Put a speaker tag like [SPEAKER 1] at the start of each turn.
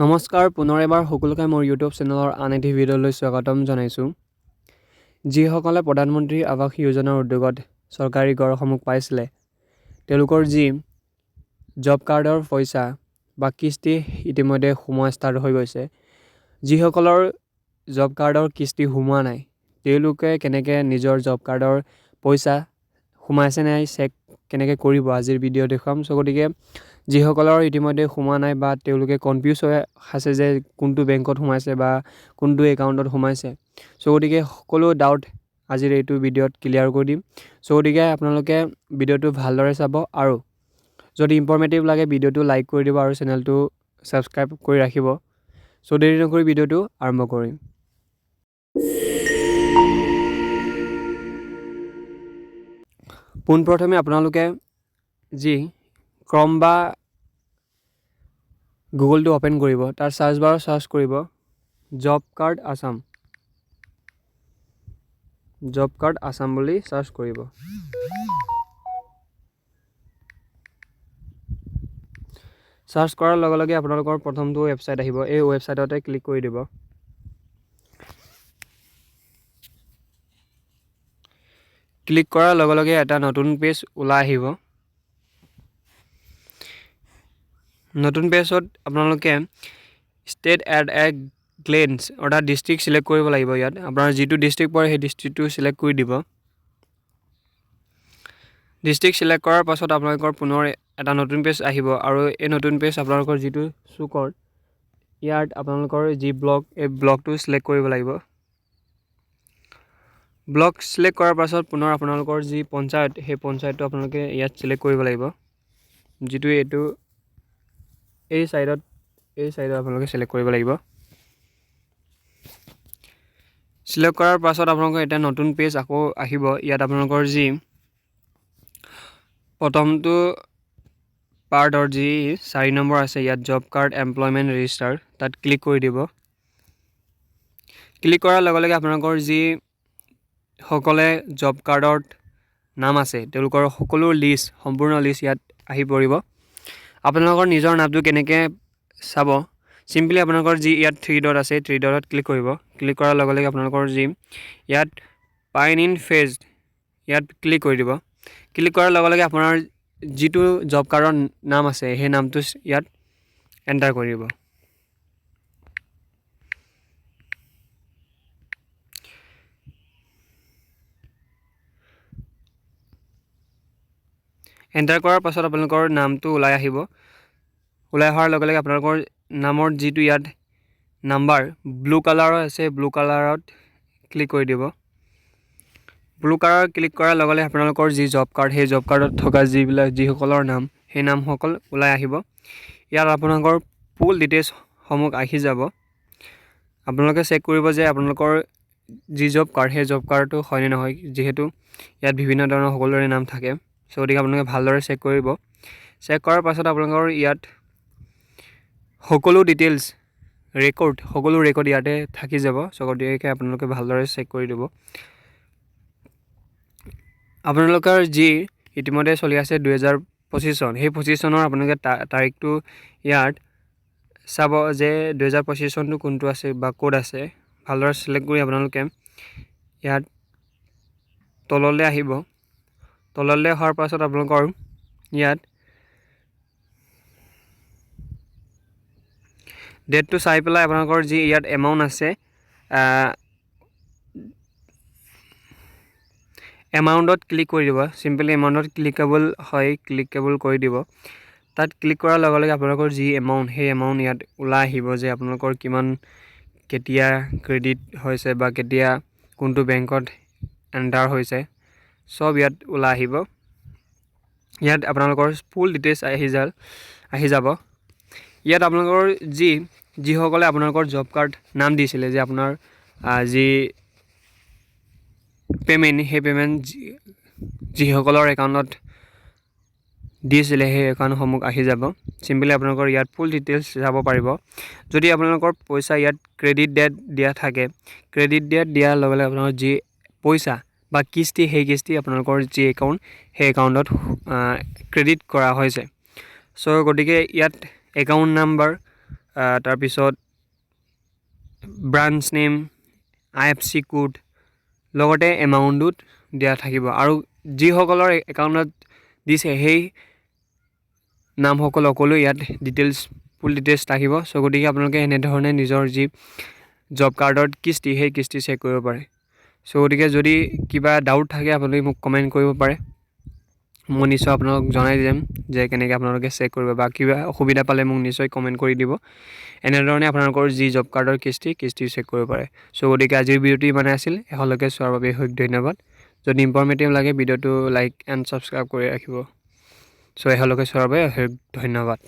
[SPEAKER 1] নমস্কাৰ পুনৰ এবাৰ সকলোকে মোৰ ইউটিউব চেনেলৰ আন এটি ভিডিঅ'লৈ স্বাগতম জনাইছোঁ। যিসকলে প্ৰধানমন্ত্ৰী আৱাস যোজনাৰ উদ্যোগত চৰকাৰী ঘৰসমূহ পাইছিলে তেওঁলোকৰ যি জব কাৰ্ডৰ পইচা বা কিস্তি ইতিমধ্যে সোমোৱা ষ্টাৰ্ট হৈ গৈছে। যিসকলৰ জব কাৰ্ডৰ কিস্তি সোমোৱা নাই তেওঁলোকে কেনেকৈ নিজৰ জব কাৰ্ডৰ পইচা সোমাইছে নাই চেক কেনেকৈ কৰিব আজিৰ ভিডিঅ' দেখুৱাম। গতিকে যিসকলৰ ইতিমধ্যে সোমোৱা নাই বা তেওঁলোকে কনফিউজ হৈ আছে যে কোনটো বেংকত সোমাইছে বা কোনটো একাউণ্টত সোমাইছে, গতিকে সকলো ডাউট আজিৰ এইটো ভিডিঅ'ত ক্লিয়াৰ কৰি দিম। গতিকে আপোনালোকে ভিডিঅ'টো ভালদৰে চাব আৰু যদি ইনফৰ্মেটিভ লাগে ভিডিঅ'টো লাইক কৰি দিব আৰু চেনেলটো ছাবস্ক্ৰাইব কৰি ৰাখিব। দেৰি নকৰি ভিডিঅ'টো আৰম্ভ কৰিম। পোনপ্ৰথমে আপোনালোকে যি ক্ৰম বা গুগলটো অ'পেন কৰিব, তাৰ চাৰ্চ বাৰত চাৰ্চ কৰিব job card Assam. Job card Assam বুলি চাৰ্চ কৰিব। চাৰ্চ কৰাৰ লগে লগে আপোনালোকৰ প্ৰথমটো ৱেবছাইট আহিব। এই ৱেবছাইটতে ক্লিক কৰি দিব। ক্লিক কৰাৰ লগে লগে এটা নতুন পেজ ওলাই আহিব। নতুন পেজত আপোনালোকে ষ্টেট এট এ গ্লেন্স অৰ্থাৎ ডিষ্ট্ৰিক্ট চিলেক্ট কৰিব লাগিব। ইয়াত আপোনাৰ যিটো ডিষ্ট্ৰিক্ট পৰে সেই ডিষ্ট্ৰিক্টটো চিলেক্ট কৰি দিব। ডিষ্ট্ৰিক্ট চিলেক্ট কৰাৰ পাছত আপোনালোকৰ পুনৰ এটা নতুন পেজ আহিব আৰু এই নতুন পেজ আপোনালোকৰ যিটো চুকৰ ইয়াত আপোনালোকৰ যি ব্লক এই ব্লকটো চিলেক্ট কৰিব লাগিব। ব্লক চিলেক্ট কৰাৰ পাছত পুনৰ আপোনালোকৰ যি পঞ্চায়ত সেই পঞ্চায়তটো আপোনালোকে ইয়াত চিলেক্ট কৰিব লাগিব। যিটো এই চাইডত আপোনালোকে চিলেক্ট কৰিব লাগিব। চিলেক্ট কৰাৰ পাছত আপোনালোকৰ এটা নতুন পেজ আকৌ আহিব। ইয়াত আপোনালোকৰ যি প্ৰথমটো পাৰ্টৰ যি 4 নম্বৰ আছে ইয়াত জব কাৰ্ড এমপ্লয়মেণ্ট ৰেজিষ্টাৰ তাত ক্লিক কৰি দিব। ক্লিক কৰাৰ লগে লগে আপোনালোকৰ যি সকলে জব কাৰ্ডত নাম আছে তেওঁলোকৰ সকলো লিষ্ট সম্পূৰ্ণ লিষ্ট ইয়াত আহি পৰিব। আপোনালোকৰ নিজৰ নামটো কেনেকৈ চাব, চিম্পলি আপোনালোকৰ যি ইয়াত 3 ডট আছে 3 ডটত ক্লিক কৰিব। ক্লিক কৰাৰ লগে লগে আপোনালোকৰ যি ইয়াত পাইন ইন ফেজ ইয়াত ক্লিক কৰি দিব। ক্লিক কৰাৰ লগে লগে আপোনাৰ যিটো জব কাৰ্ডৰ নাম আছে সেই নামটো ইয়াত এণ্টাৰ কৰিব। এণ্টাৰ কৰাৰ পাছত আপোনালোকৰ নামটো ওলাই আহিব। ওলাই অহাৰ লগে লগে আপোনালোকৰ নামৰ যিটো ইয়াত নাম্বাৰ ব্লু কালাৰৰ আছে ব্লু কালাৰত ক্লিক কৰি দিব। ব্লু কালাৰ ক্লিক কৰাৰ লগে লগে আপোনালোকৰ যি জব কাৰ্ড সেই জব কাৰ্ডত থকা যিসকলৰ নাম সেই নামসকল ওলাই আহিব। ইয়াত আপোনালোকৰ ফুল ডিটেইলছসমূহ আহি যাব। আপোনালোকে চেক কৰিব যে আপোনালোকৰ যি জব কাৰ্ড সেই জব কাৰ্ডটো হয়নে নহয়, যিহেতু ইয়াত বিভিন্ন ধৰণৰ সকলোৰে নাম থাকে। গতিকে আপোনালোকে ভালদৰে চেক কৰিব। চেক কৰাৰ পাছত আপোনালোকৰ ইয়াত সকলো ডিটেইলছ সকলো ৰেকৰ্ড ইয়াতে থাকি যাব। গতিকে আপোনালোকে ভালদৰে চেক কৰি দিব। আপোনালোকৰ যি ইতিমধ্যে চলি আছে 2025 চন, সেই 25 চনৰ আপোনালোকে তাৰিখটো ইয়াত চাব যে 2025 চনটো কোনটো আছে বা ক'ত আছে। ভালদৰে চিলেক্ট কৰি আপোনালোকে ইয়াত তললৈ আহিব। তললৈ অহাৰ পাছত আপোনালোকৰ ইয়াত ডেটটো চাই পেলাই আপোনালোকৰ যি ইয়াত এমাউণ্ট আছে এমাউণ্টত ক্লিক কৰি দিব। চিম্পলি এমাউণ্টত ক্লিকেবল কৰি দিব। তাত ক্লিক কৰাৰ লগে লগে আপোনালোকৰ যি এমাউণ্ট সেই এমাউণ্ট ইয়াত ওলাই আহিব যে আপোনালোকৰ কেতিয়া ক্ৰেডিট হৈছে বা কেতিয়া কোনটো বেংকত এণ্টাৰ হৈছে চব ইয়াত ওলাই আহিব। ইয়াত আপোনালোকৰ ফুল ডিটেইলছ আহি যাব। ইয়াত আপোনালোকৰ যিসকলে আপোনালোকৰ জব কাৰ্ড নাম দিছিলে যে আপোনাৰ যি পে'মেণ্ট সেই পে'মেণ্ট যিসকলৰ একাউণ্টত দিছিলে সেই একাউণ্টসমূহ আহি যাব। চিম্পলি আপোনালোকৰ ইয়াত ফুল ডিটেইলছ যাব পাৰিব। যদি আপোনালোকৰ পইচা ইয়াত ক্ৰেডিট ডেট দিয়া থাকে, ক্ৰেডিট ডেট দিয়াৰ লগে লগে আপোনালোকৰ যি পইচা বা কিস্তি সেই কিস্তি আপোনালোকৰ যি একাউণ্ট সেই একাউণ্টত ক্ৰেডিট কৰা হৈছে। গতিকে ইয়াত একাউণ্ট নাম্বাৰ তাৰপিছত ব্ৰাঞ্চ নেম, IFC কোড, লগতে এমাউণ্টটোত দিয়া থাকিব। আৰু যিসকলৰ একাউণ্টত দিছে সেই নামসকল সকলো ইয়াত ফুল ডিটেইলছ থাকিব। চ' গতিকে আপোনালোকে এনেধৰণে নিজৰ যি জব কাৰ্ডৰ কিস্তি সেই কিস্তি চেক কৰিব পাৰে। চ' গতিকে যদি কিবা ডাউট থাকে আপোনালোকে মোক কমেণ্ট কৰিব পাৰে, মই নিশ্চয় আপোনালোকক জনাই দিম যে কেনেকৈ আপোনালোকে চেক কৰিব, বা কিবা অসুবিধা পালে মোক নিশ্চয় কমেণ্ট কৰি দিব। এনেধৰণে আপোনালোকৰ যি জব কাৰ্ডৰ কিস্তি চেক কৰিব পাৰে। চ' গতিকে আজিৰ ভিডিঅ'টো ইমানে আছিল। শেষলৈকে চোৱাৰ বাবে ধন্যবাদ। যদি ইনফৰ্মেটিভ লাগে ভিডিঅ'টো লাইক এণ্ড ছাবস্ক্ৰাইব কৰি ৰাখিব। চ' শেষলৈকে চোৱাৰ বাবে ধন্যবাদ।